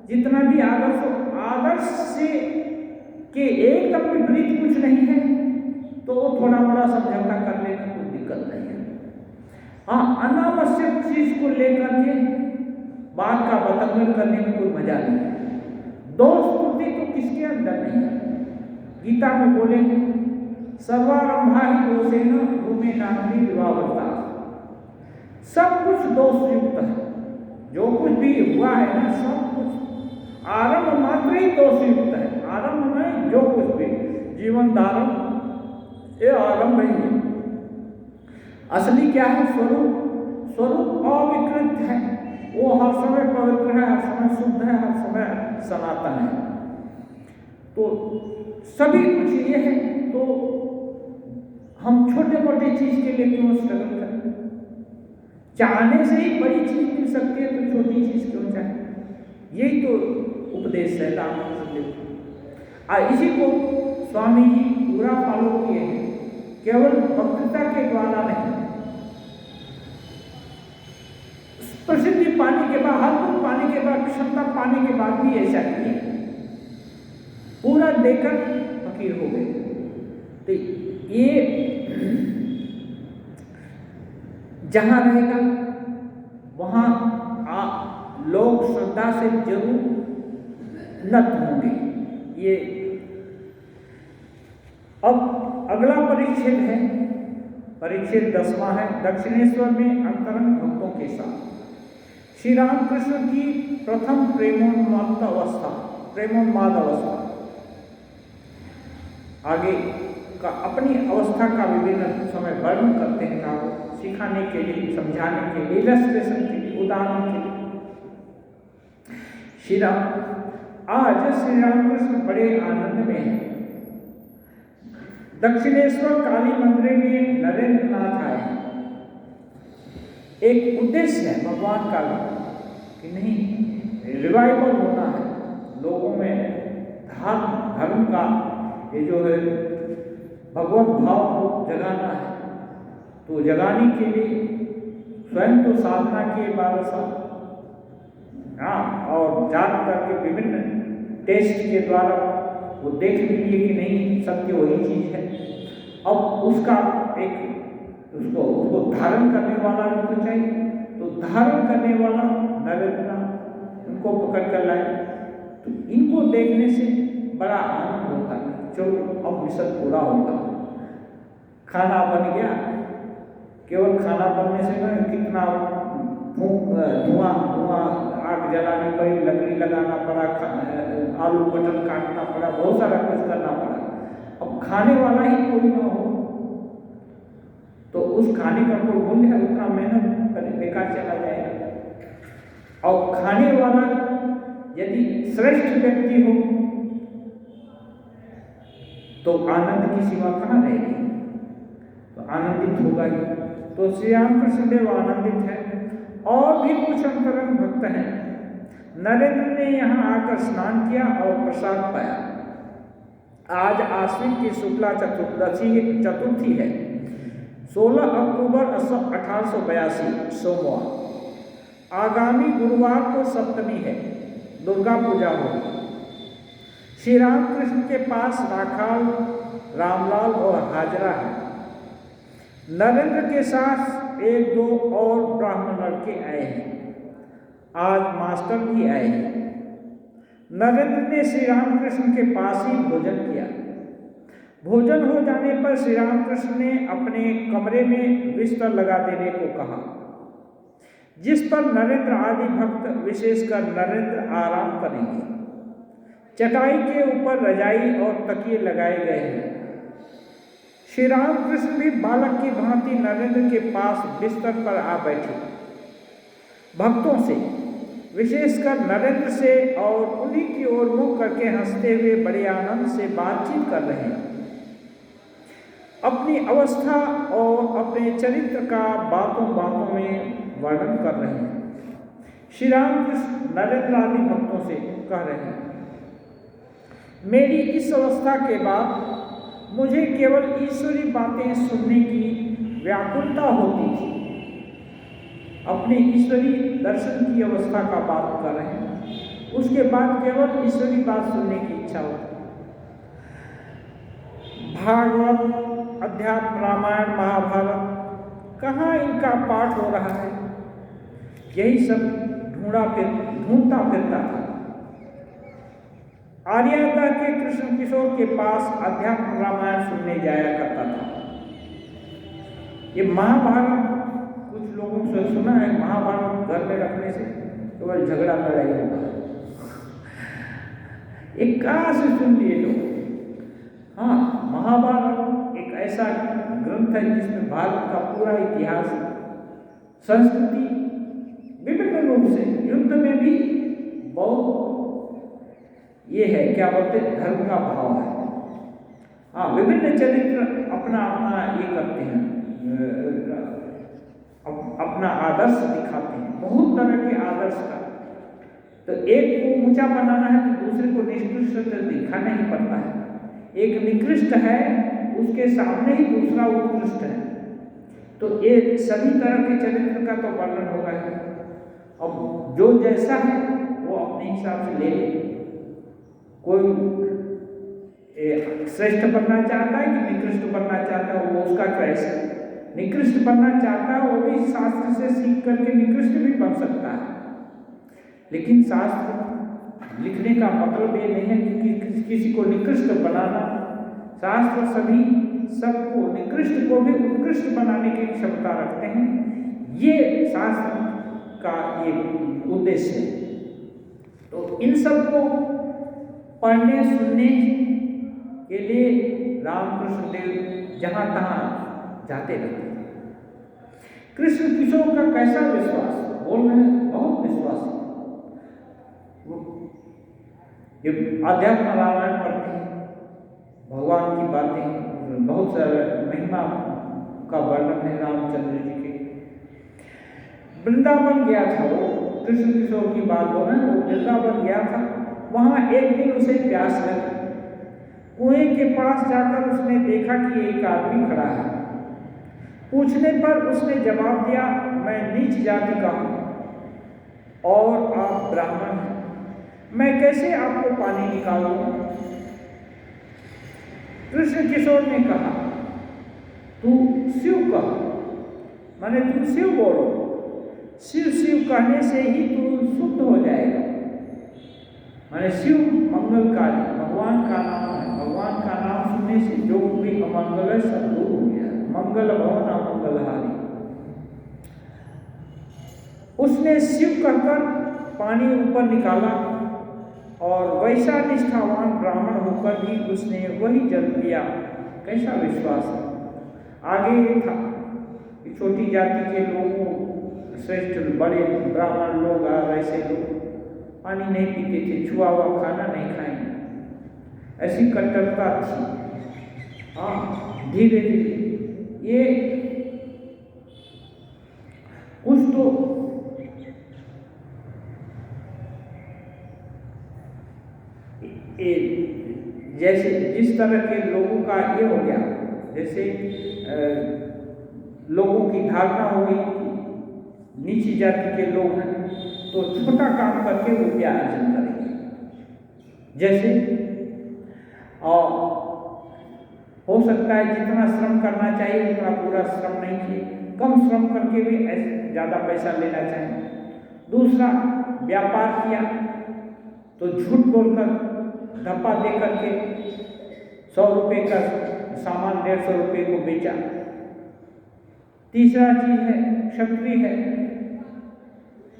जितना भी आदर्श हो, आदर्श से के एकदम विपरीत कुछ नहीं है तो वो थोड़ा बड़ा समझौता कर लेने में कोई दिक्कत नहीं है। हाँ, अनावश्यक चीज को लेकर के बात का बतंगड़ करने में कोई मजा नहीं है। दोष बुद्धि तो किसके अंदर नहीं है। गीता में बोले सर्वारंभा ही दोषेण भूमि नामी विवाहता, सब कुछ दोष युक्त है। जो कुछ भी हुआ है ना, सब कुछ आरंभ मात्र ही दोष युक्त है। आरंभ में जो कुछ भी जीवन धारण, ये आरंभ ही है। असली क्या है? स्वरूप अविकृत है, वो हर समय पवित्र है, हर समय शुद्ध है, हर समय सनातन है। तो सभी कुछ ये है, तो हम छोटे मोटे चीज के लिए क्यों स्ट्रगल करें? चाहने से ही बड़ी चीज मिल सकती है तो छोटी चीज क्यों चाहे? यही तो उपदेश है रामकृष्ण देव। इसी को स्वामी जी पूरा फॉलो किए हैं, केवल वक्तृता के द्वारा नहीं, प्रसिद्धि पाने के के बाद, हर कुछ पाने के बाद, क्षमता पाने के बाद भी ऐसा किया, पूरा देकर फकीर हो गए। तो ये जहां रहेगा वहां लोग श्रद्धा से जरूर नत होंगे। ये अब अगला परिच्छेद है, परिच्छेद 10वां है, दक्षिणेश्वर में अंतरंग भक्तों के साथ श्री रामकृष्ण की प्रथम प्रेमोन्माद अवस्था। आगे का अपनी अवस्था का विभिन्न समय वर्णन करते हैं, आपको सिखाने के लिए, समझाने के लिए, इलस्ट्रेशन के लिए, उदाहरण के लिए। आज श्री रामकृष्ण बड़े आनंद में हैं। दक्षिणेश्वर काली मंदिर में नरेंद्र नाथ आए। एक उद्देश्य है भगवान का कि नहीं, रिवाइवल होना है लोगों में, धर्म का ये जो है भगवत भाव को जगाना है। तो जगाने के लिए स्वयं तो साधना किए 12 साल, और जाग करके विभिन्न टेस्ट के द्वारा वो देख लीजिए कि नहीं, सत्य वही चीज है। अब उसका एक उसको धारण करने वाला भी तो चाहिए। तो धारण करने वाला नरेंद्र उनको पकड़ कर लाए। तो इनको देखने से बड़ा आनंद होता है, चलो अब मिशन पूरा होगा, खाना बन गया। केवल खाना बनने से ना, कितना धुआं आग जलानी पड़ी, लकड़ी लगाना पड़ा, आलू बटन काटना पड़ा, बहुत सारा कुछ करना पड़ा। अब खाने वाला ही कोई ना हो तो उस खाने का कोई मूल्य है, उतना मेहनत बेकार चला जाएगा। और खाने वाला यदि श्रेष्ठ व्यक्ति हो तो आनंद की सीमा कहाँ रहेगी, तो आनंदित होगा ही। तो श्री रामकृष्ण देव आनंदित है। और भी कुछ अंतरंग भक्त हैं। नरेंद्र ने यहाँ आकर स्नान किया और प्रसाद पाया। आज आश्विन की शुक्ला चतुर्थी है, 16 अक्टूबर 1882 सोमवार। आगामी गुरुवार को सप्तमी है, दुर्गा पूजा होगी। श्री रामकृष्ण के पास राखाल, रामलाल और हाजरा है। नरेंद्र के साथ 1-2 और ब्राह्मण लड़के आए हैं। आज मास्टर भी आए हैं। नरेंद्र ने श्री रामकृष्ण के पास ही भोजन किया। भोजन हो जाने पर श्री रामकृष्ण ने अपने कमरे में बिस्तर लगा देने को कहा, जिस पर नरेंद्र आदि भक्त, विशेषकर नरेंद्र, आराम करेंगे। चटाई के ऊपर रजाई और तकिए लगाए गए हैं। श्री रामकृष्ण भी बालक की भांति नरेंद्र के पास बिस्तर पर आ बैठे। भक्तों से, विशेषकर नरेंद्र से और उन्हीं की ओर मुख करके हंसते हुए बड़े आनंद से बातचीत कर रहे हैं। अपनी अवस्था और अपने चरित्र का बातों में वर्णन कर रहे हैं। श्री रामकृष्ण नरेंद्र आदि भक्तों से कह रहे हैं, मेरी इस अवस्था के बाद मुझे केवल ईश्वरी बातें सुनने की व्याकुलता होती थी। अपने ईश्वरी दर्शन की अवस्था का बात कर रहे हैं, उसके बाद केवल ईश्वरी बात सुनने की इच्छा होती। भागवत, अध्यात्म, रामायण, महाभारत, कहाँ इनका पाठ हो रहा है, यही सब ढूंढता फिरता था। आर्यता के कृष्ण किशोर के पास अध्यात्म रामायण सुनने जाया करता था। ये महाभारत कुछ लोगों से सुना है, महाभारत घर में रखने से केवल झगड़ा लड़ाई होगा। एक कहाँ से सुन लिए लोग। हाँ, महाभारत एक ऐसा ग्रंथ है जिसमें भारत का पूरा इतिहास, संस्कृति विभिन्न रूप से, युद्ध में भी बहुत ये है, क्या बोलते हैं, धर्म का भाव है। हाँ, विभिन्न चरित्र अपना ये करते हैं, अपना आदर्श दिखाते हैं, बहुत तरह के आदर्श का। तो एक को ऊंचा बनाना है तो दूसरे को निकृष्ट दिखाना ही पड़ता है। एक निकृष्ट है, उसके सामने ही दूसरा उत्कृष्ट है। तो ये सभी तरह के चरित्र का तो वर्णन होगा ही। अब जो जैसा है वो अपने हिसाब से ले ले। कोई श्रेष्ठ बनना चाहता है कि निकृष्ट बनना चाहता है, वो उसका चॉइस है। निकृष्ट बनना चाहता है वो भी शास्त्र से सीख करके निकृष्ट भी बन सकता है, लेकिन शास्त्र लिखने का मतलब ये नहीं है कि किसी को निकृष्ट बनाना। शास्त्र सभी सबको, निकृष्ट को भी उत्कृष्ट बनाने की क्षमता रखते हैं। ये शास्त्र का ये उद्देश्य है। तो इन सबको पढ़ने सुनने के लिए रामकृष्ण देव जहाँ तहाँ जाते रहते हैं। कृष्ण किशोर का कैसा विश्वास, बोल रहे हैं बहुत विश्वास है। ये अध्यात्म रामायण पढ़ते हैं, भगवान की बातें, बहुत सारे महिमा का वर्णन है रामचंद्र जी के। वृंदावन गया था वो, कृष्ण किशोर की बात हो रहे हैं, वो वृंदावन गया था। वहां एक दिन उसे प्यास लगी। कुएं के पास जाकर उसने देखा कि एक आदमी खड़ा है। पूछने पर उसने जवाब दिया, मैं नीच जाति का हूं और आप ब्राह्मण हैं, मैं कैसे आपको पानी निकालूं? कृष्ण किशोर ने कहा, तू शिव कह, माने तुम शिव बोलो, शिव शिव कहने से ही तू शुद्ध हो जाएगा। माने शिव मंगलकारी, भगवान का नाम है। भगवान का नाम सुनने से जो भी अमंगल है सब दूर हो गया। मंगल भवन अमंगलहारी। उसने शिव कहकर पानी ऊपर निकाला और वैसा निष्ठावान ब्राह्मण होकर भी उसने वही जल पिया। कैसा विश्वास है। आगे ये था कि छोटी जाति के लोगों, श्रेष्ठ बड़े ब्राह्मण लोग, ऐसे लोग पानी नहीं पीते थे, छुआ हुआ खाना नहीं खाएंगे, ऐसी कट्टरता थी। हाँ, धीरे धीरे ये कुछ तो जैसे जिस तरह के लोगों का ये हो गया, जैसे लोगों की धारणा हो गई कि नीची जाति के लोग हैं तो छोटा काम करके रुपया अर्जन करेंगे। जैसे और हो सकता है जितना श्रम करना चाहिए उतना पूरा श्रम नहीं किए, कम श्रम करके भी ऐसे ज़्यादा पैसा लेना चाहिए। दूसरा, व्यापार किया तो झूठ बोलकर धप्पा दे करके 100 रुपये का सामान 150 रुपये को बेचा। तीसरा चीज है, क्षत्रिय है,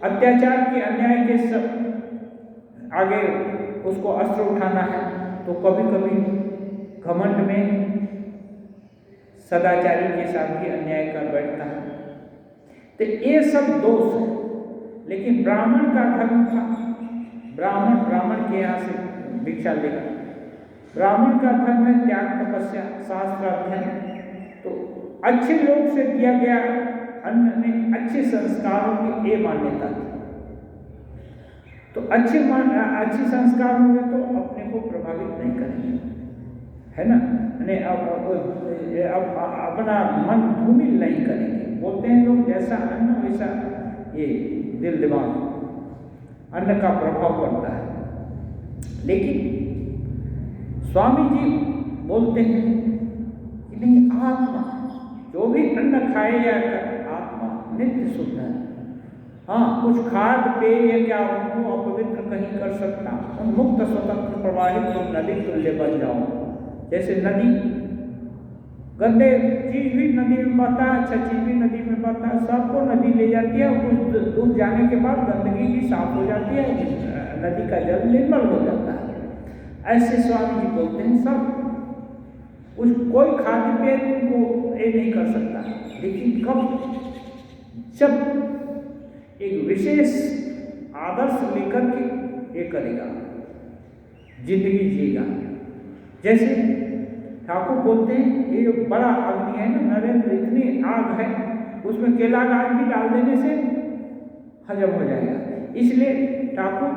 अत्याचार के अन्याय के सब आगे उसको अस्त्र उठाना है तो कभी कभी घमंड में सदाचारी के साथ भी अन्याय कर बैठता है। तो ये सब दोष है। लेकिन ब्राह्मण का धर्म था, ब्राह्मण के यहाँ से भिक्षा लेगा। ब्राह्मण का धर्म है त्याग, तपस्या, शास्त्र अध्ययन। तो अच्छे लोग से दिया गया अन्न में अच्छे संस्कारों की ये मान्यता थी। तो अच्छे संस्कार होंगे तो अपने को प्रभावित नहीं करेंगे, है ना। अब अपना मन धूमिल नहीं करेंगे। बोलते हैं लोग जैसा अन्न वैसा ये दिल दिमाग, अन्न का प्रभाव पड़ता है। लेकिन स्वामी जी बोलते हैं कि नहीं, आत्मा जो भी अन्न खाए या आत्मा नित्य शुद्ध है। हाँ, कुछ खाद पेय या क्या उनको अपवित्र कहीं कर सकता, उन मुक्त स्वतंत्र प्रवाहित तुम नदी तुल्य बन जाओ। जैसे नदी, गंदे चीज भी नदी में बहता है, अच्छा चीज भी नदी में बहता है, सबको नदी ले जाती है। कुछ दूर जाने के बाद गंदगी भी साफ हो जाती है, नदी का जल निर्मल हो जाता है। ऐसे स्वामी जी बोलते हैं सब उस कोई खाद्य पेय तुमको ये नहीं कर सकता। लेकिन कब, जब एक विशेष आदर्श लेकर के ये करेगा, जिंदगी जिएगा। जैसे ठाकुर बोलते हैं ये जो बड़ा अग्नि है ना नरेंद्र, इतनी आग है उसमें केला का आग भी डाल देने से हजम हो जाएगा। इसलिए ठाकुर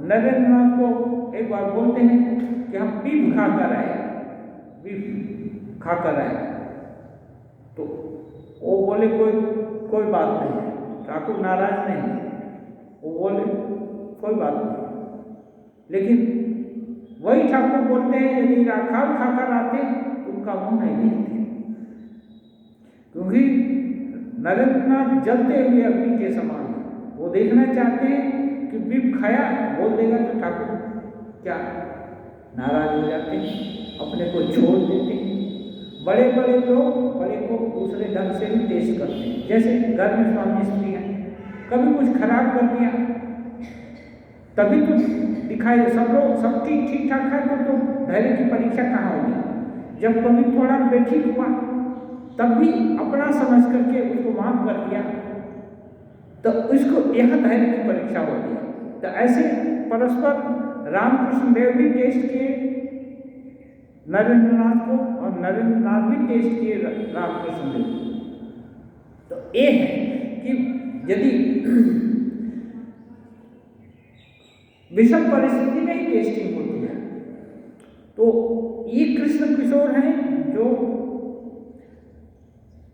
नरेंद्र नाथ को एक बार बोलते हैं कि हम बीफ खाकर आए, बीफ खाकर आए। तो वो बोले कोई बात नहीं, ठाकुर नाराज नहीं। वो बोले कोई बात नहीं, लेकिन वही ठाकुर बोलते हैं यदि राखाल खाकर आते तो उनका मुंह नहीं देखते, क्योंकि नरेंद्रनाथ जलते हुए अग्नि के समान है। वो देखना चाहते हैं कि बीप खाया बोल देगा तो ठाकुर क्या नाराज हो जाते हैं, अपने को छोड़ देते हैं। बड़े बड़े लोग बड़े को दूसरे ढंग से भी टेस्ट करते हैं, जैसे घर में स्वामी स्त्री है, कभी कुछ खराब कर दिया तभी तो दिखाई, सब लोग सब ठीक ठाक है तो धैर्य की परीक्षा कहाँ होगी। जब कभी थोड़ा बेठीक हुआ तब भी अपना समझ करके उसको माफ कर दिया तो इसको यहाँ धैर्य की परीक्षा होती है। तो ऐसे परस्पर रामकृष्ण देव भी टेस्ट किए नरेंद्रनाथ को और नरेंद्रनाथ भी टेस्ट किए रामकृष्ण देव को। तो ये है कि यदि विषम परिस्थिति में ही टेस्टिंग होती है, तो ये कृष्ण किशोर हैं जो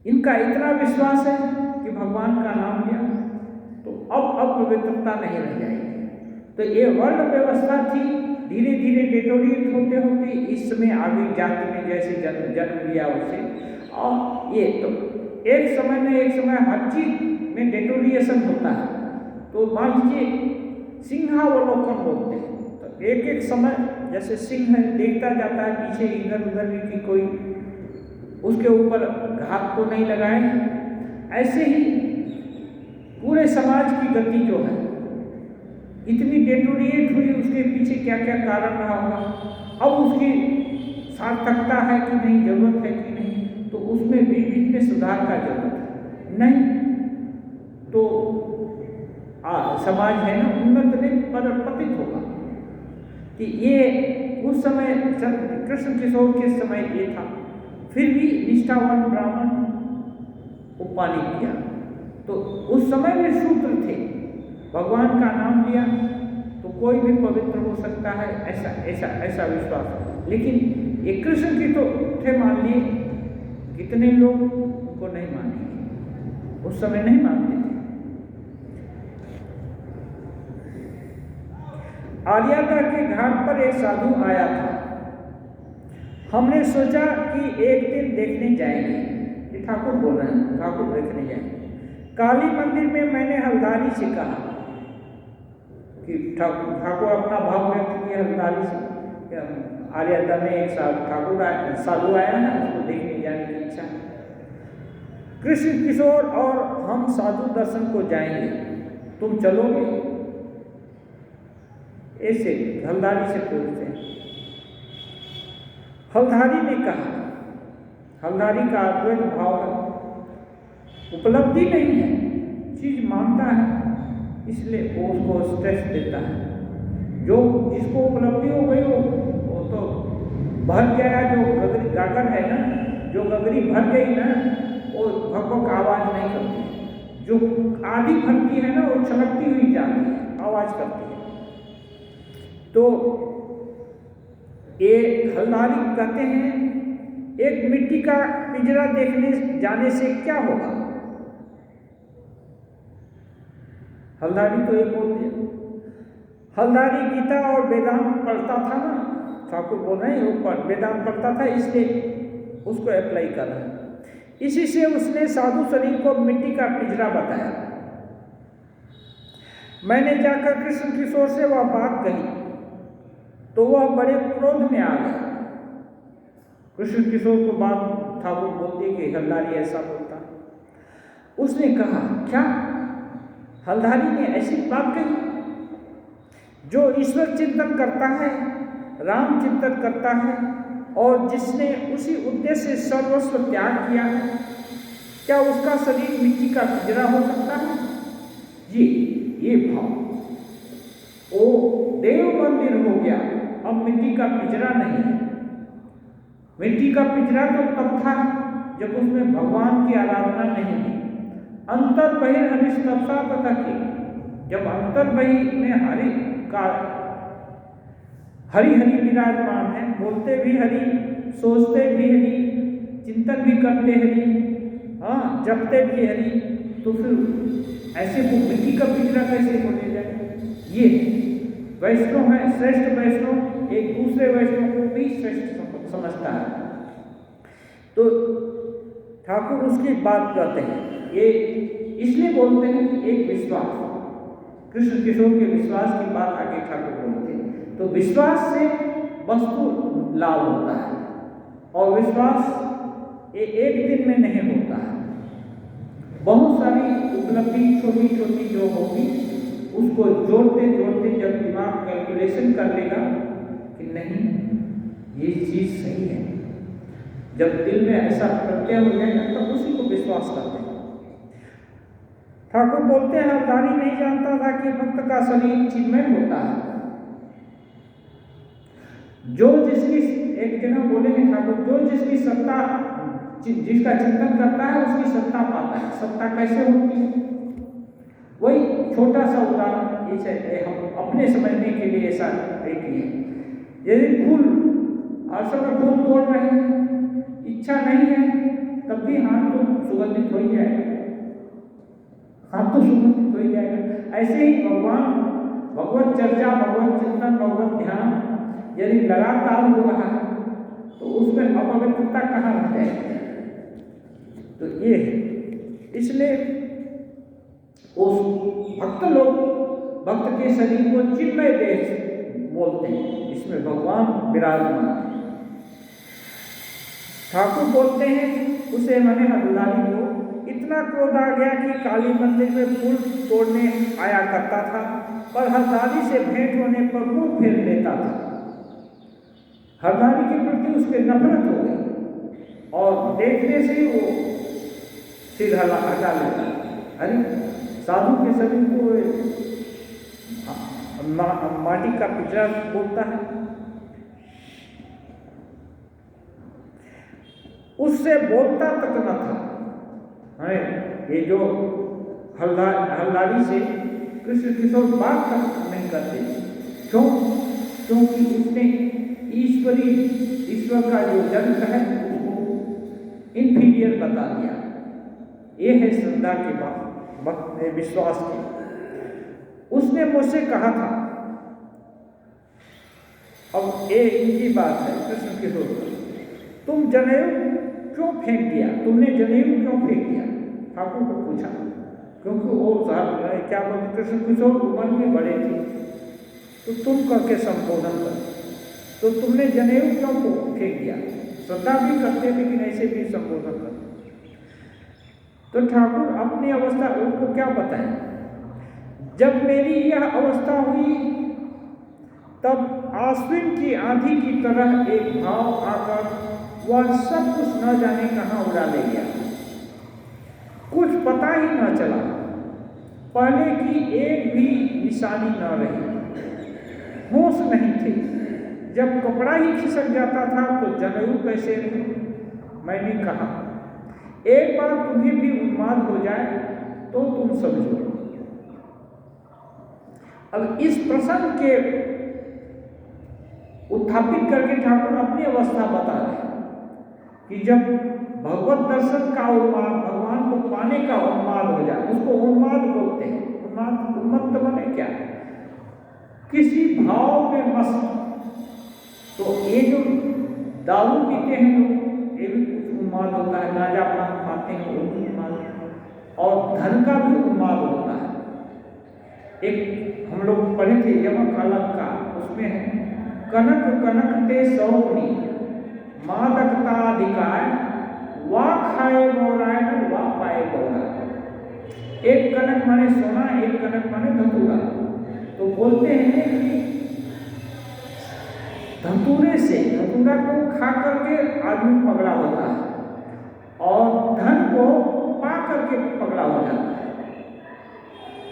इनका इतना विश्वास है कि भगवान का नाम लिया तो अब पवित्रता नहीं रह जाएगी। तो ये वर्ण व्यवस्था थी, धीरे धीरे डिटोरिएट होते होते इस समय आ गई जाति में, जैसे जन्म लिया उसे। और ये तो एक समय हर चीज में डिटोरिएशन होता है। तो मान लीजिए सिंहावलोकन बोलते हैं, तो एक समय जैसे सिंह है देखता जाता है पीछे इधर उधर कि कोई उसके ऊपर घात तो नहीं लगाए, ऐसे ही पूरे समाज की गति जो है इतनी डिटोरिएट हुई, उसके पीछे क्या क्या कारण रहा होगा, अब उसकी सार्थकता है कि नहीं, जरूरत है कि नहीं, तो उसमें बीच में सुधार का जरूरत है। नहीं तो समाज है ना उन्नत नहीं पर पतित होगा। कि ये उस समय कृष्ण किशोर के समय ये था, फिर भी निष्ठावान ब्राह्मण उपानी किया। तो उस समय में सूत्र थे, भगवान का नाम लिया तो कोई भी पवित्र हो सकता है, ऐसा विश्वास। लेकिन ये कृष्ण की तो थे मान लिए, कितने लोग उनको नहीं मानेंगे, उस समय नहीं मानते थे। आर्यादा के घाट पर एक साधु आया था, हमने सोचा कि एक दिन देखने जाएंगे। ये ठाकुर बोल रहे हैं, ठाकुर देखने जाएंगे। काली मंदिर में मैंने हल्दारी से कहा कि ठाकुर अपना भाव व्यक्त किया हल्दारी से। आर्यादा में एक साधु आया है, उसको देखने जाने की इच्छा। कृष्ण किशोर और हम साधु दर्शन को जाएंगे, तुम चलोगे? ऐसे हल्दारी से पूछते हैं। हल्दारी ने कहा, हल्दारी का अद्वैत भाव है, उपलब्धि नहीं है, चीज मानता है, इसलिए वो उसको स्ट्रेस देता है। जो जिसको उपलब्धि हो गई वो तो भर गया, जो गागर है ना, जो गगरी भर गई ना, वो भक आवाज नहीं करती। जो आधी भरती है ना, वो छलकती हुई जाती है, आवाज करती है। तो ये हल्दारी कहते हैं, एक मिट्टी का पिंजरा देखने जाने से क्या होगा? हल्दारी तो ये बोलते हैं। हल्दारी गीता और वेदांत पढ़ता था ना, ठाकुर बोल रहे हैं वो वेदांत पढ़ता था, इसलिए उसको अप्लाई कर रहे हैं। इसी से उसने साधु शरीर को मिट्टी का पिंजरा बताया। मैंने जाकर कृष्ण किशोर से वह बात कही तो वह बड़े क्रोध में आ गया। कृष्ण किशोर को बात ठाकुर बोलते कि हल्दारी ऐसा बोलता। उसने कहा, क्या हल्दारी ने ऐसी बात कही? जो ईश्वर चिंतन करता है, राम चिंतन करता है और जिसने उसी उद्देश्य से सर्वस्व त्याग किया है, क्या उसका शरीर मिट्टी का पिंजरा हो सकता है? ये भाव ओ देव मंदिर हो गया, अब मिट्टी का पिंजरा नहीं है। मिट्टी का पिंजरा तो तब था जब उसमें भगवान की आराधना नहीं थी। अंतर बहिर्हरिस्तप्सा तथा के, जब अंतर बहि में हरि का हरि विराजमान है, बोलते भी हरि, सोचते भी हरि, चिंतन भी करते हरि, हाँ जपते भी हरि, तो फिर ऐसे वो मिट्टी का पिंजरा कैसे होने जाए? ये वैष्णव है, श्रेष्ठ वैष्णव एक दूसरे वैष्णव को भी श्रेष्ठ समझता है। तो ठाकुर उसकी बात करते हैं, ये इसलिए बोलते हैं कि एक विश्वास, कृष्ण किशोर के विश्वास की बात आगे ठाकुर बोलते हैं। तो विश्वास से वस्तु लाभ होता है और विश्वास एक दिन में नहीं होता है। बहुत सारी उपलब्धि छोटी छोटी जो होगी उसको जोड़ते जोड़ते जब दिमाग कैलकुलेशन कर लेगा कि नहीं ये चीज सही है, जब दिल में ऐसा प्रत्यय हो जाएगा तब उसी को विश्वास करते हैं। ठाकुर बोलते हैं हरदारी नहीं जानता था कि भक्त का शरीर चिन्मय होता है। जो जिसकी, एक जगह बोले हैं ठाकुर, जो जिसकी सत्ता, जिसका चिंतन करता है उसकी सत्ता पाता है। सत्ता कैसे होती है? वही छोटा सा उदाहरण इसे हम अपने समझने के लिए ऐसा देखिए, यदि फूल हर समय फूल तोड़ रहे हैं, इच्छा नहीं है, तब भी हाथ तो सुगंधित हो ही जाएगा, हाथ तो सुगंधित हो ही जाएगा। ऐसे ही भगवान, भगवत चर्चा, भगवत चिंतन, भगवत ध्यान यदि लगातार हो रहा है तो उसमें अपवित्रता कहाँ रह जाएगी? तो ये है, इसलिए उस भक्त लोग भक्त के शरीर को चिन्मय देह बोलते हैं, इसमें भगवान विराजमान है। ठाकुर बोलते हैं उसे मैंने हरदारी को इतना क्रोध आ गया कि काली मंदिर में फूल तोड़ने आया करता था, पर हरदारी से भेंट होने पर मुंह फेर लेता था। हरदारी के प्रति उसके नफरत हो गई और देखने से वो सिर हटा लेता। अरे साधु के शरीर को माटी का पिंजरा बोलता है। उससे बोलता तक न था। ये जो हलदारी से कृष्ण किशोर बात तक नहीं करते। क्यों? क्योंकि उसने ईश्वर का जो जन्म है उसको इंफीरियर बता दिया। ये है श्रद्धा के बाद विश्वास की। उसने मुझसे कहा था, अब ये इनकी बात है कृष्ण किशोर, तुम जनेऊ क्यों फेंक दिया? तुमने जनेऊ क्यों फेंक दिया? ठाकुर को पूछा, क्योंकि वो क्या बोलते, कृष्ण किशोर उम्र में बड़े थे, तो तुम करके संबोधन कर, तो तुमने जनेऊ क्यों फेंक दिया? श्रद्धा भी करते लेकिन ऐसे भी संबोधन करते। तो ठाकुर अपनी अवस्था उनको क्या बताएं? जब मेरी यह अवस्था हुई तब आश्विन की आंधी की तरह एक भाव आकर वह सब कुछ न जाने कहाँ उड़ा ले गया। कुछ पता ही न चला, पहले की एक भी निशानी न रही, होश नहीं थे। जब कपड़ा ही खिसक जाता था तो जनेऊ कैसे रहे? मैंने कहा, एक बार तुम्हें भी उन्माद हो जाए तो तुम समझो। अब इस प्रसंग के उत्थापित करके ठाकुर अपनी अवस्था बता रहे हैं कि जब भगवत दर्शन का उन्माद, भगवान को पाने का उन्माद हो जाए, उसको उन्माद बोलते हैं। उन्मत्त बने क्या? किसी भाव में मस्त। तो ये जो दारू पीते हैं लोग, ये भी कुछ उन्माद होता है, गांजा पान खाते हैं वो भी उन्माद, और धन का भी उन्माद होता है। एक हम लोग पढ़े थे यमक अलग का, उसमें है कनक कनक ते सौपनी मादकता अधिकार वा खाए गौरायन वा पाए गौरा। एक कनक माने सोना, एक कनक माने धतूरा। तो बोलते हैं कि धतूरे से, धतूरा को खा करके आदमी पगला होता है और धन को पा करके पगला हो जाता है।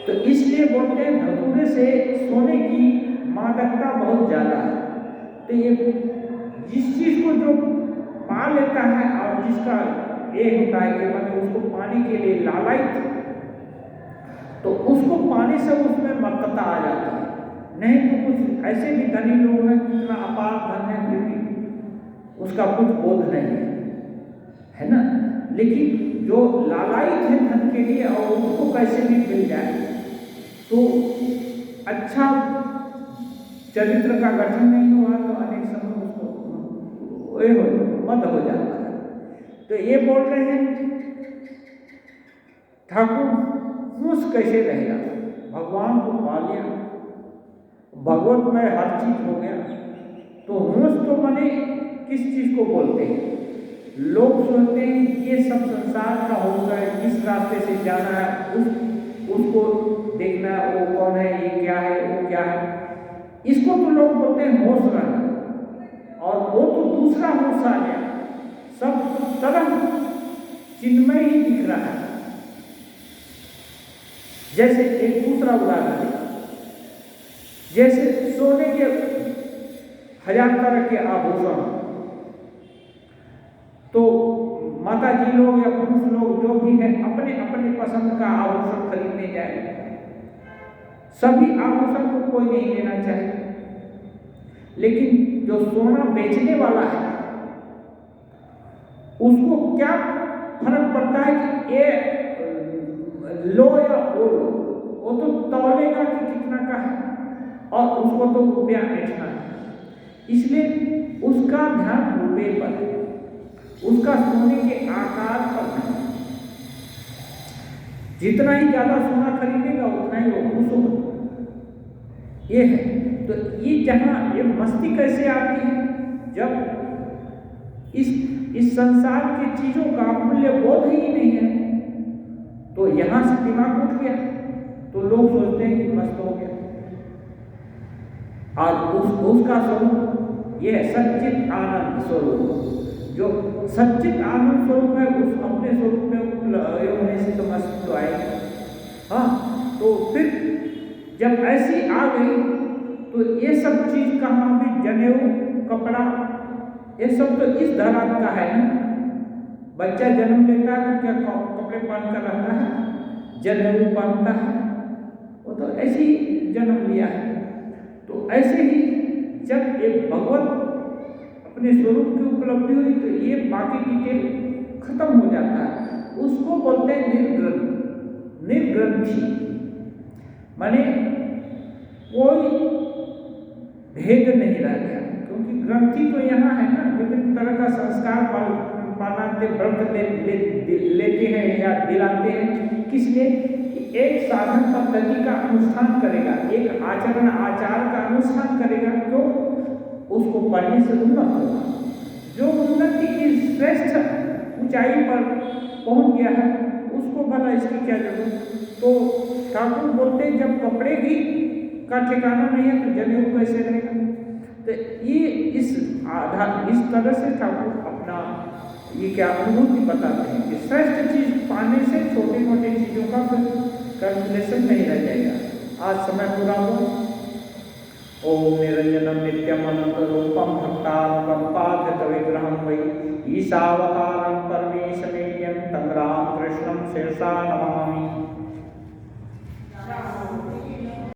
तो इसलिए बोलते हैं धतूरे से सोने की मादकता बहुत ज्यादा है। तो ये जिस चीज को जो पा लेता है और जिसका ये होता है कि मैंने उसको पाने के लिए लालायित, तो उसको पाने से उसमें मत्तता आ जाती है। नहीं तो कुछ ऐसे भी धनी लोग हैं, कितना अपार धन है फिर भी उसका कुछ बोध नहीं है, है ना। लेकिन जो लालायित है धन के लिए और उनको कैसे भी मिल जाए, तो अच्छा चरित्र का गठन नहीं हुआ तो अनेक समय उसको मद हो जाता है। तो ये बोल रहे हैं ठाकुर खुश कैसे रहेगा, भगवान को पा लिया, भगवत में हर चीज हो गया, तो होश तो माने किस चीज को बोलते हैं? लोग सोचते हैं ये सब संसार का होश है, किस रास्ते से जाना है, उसको देखना, वो कौन है, ये क्या है, वो क्या है, इसको तो लोग बोलते हैं होश रहना। और वो तो दूसरा होश आ गया, सब तरह चिन्मय ही दिख रहा है। जैसे एक दूसरा उदाहरण है, जैसे सोने के 1000 तरह के आभूषण, तो माता जी लोग या पुरुष लोग जो भी है अपने अपने पसंद का आभूषण खरीदने जाए, सभी आभूषण को कोई नहीं लेना चाहे, लेकिन जो सोना बेचने वाला है उसको क्या फर्क पड़ता है कि ये लो या वो लो, वो तो तौलेगा कि कितना का है और उसको तो रुपया बेचना है। इसलिए उसका ध्यान रुपये पर है, उसका सोने के आकार पर नहीं। जितना ही ज्यादा सोना खरीदेगा उतना ही वो खुश होगा। ये है, तो ये जहां ये मस्ती कैसे आती है, जब इस संसार की चीजों का मूल्य बोध ही नहीं है, तो यहां से दिमाग उठ गया तो लोग सोचते हैं कि मस्त हो गया। आज उसका स्वरूप ये है सच्चित आनंद स्वरूप। जो सच्चित आनंद स्वरूप है उस अपने स्वरूप में होने से तो मस्त तो आएगी। हाँ, तो फिर जब ऐसी आ गई तो ये सब चीज कहाँ भी, जनेऊ, कपड़ा, ये सब तो इस धरा का है ना। बच्चा जन्म लेता है तो क्या कपड़े पहन कर रहता है, जनेऊ पहनता है, वो तो ऐसे ही जन्म लिया है। तो ऐसे ही जब ये भगवत अपने स्वरूप की उपलब्धि हुई तो ये बाकी डिटेल खत्म हो जाता है। उसको बोलते हैं निर्ग्रंथि, माने कोई भेद नहीं रह गया, क्योंकि ग्रंथि तो यहाँ है ना, विभिन्न तरह का संस्कार पालाते व्रत लेते हैं या दिलाते हैं। किस लिए? एक साधन पद्धति का अनुष्ठान करेगा, एक आचरण आचार का अनुष्ठान करेगा, क्यों? उसको पढ़ने से उन्नत होगा। जो उन्नति की श्रेष्ठ ऊंचाई पर पहुंच गया है उसको भला इसकी क्या जरूरत। तो ठाकुर बोलते जब कपड़े की का ठिकाना नहीं है तो जनेऊ कैसे रहेगा। तो ये इस तरह से ठाकुर अपना ये क्या अनुभूति बताते हैं कि श्रेष्ठ चीज पाने से छोटे मोटे चीजों का कैलकुलेशन नहीं रह जाएगा। आज समय पूरा हो। ओम निरंजनम नित्यम अनंत रूपम भक्तानुकम पाद्यत विग्रहम वै ईशावतारम परमेशमेयं तं राम कृष्णं शिरसा नमामि।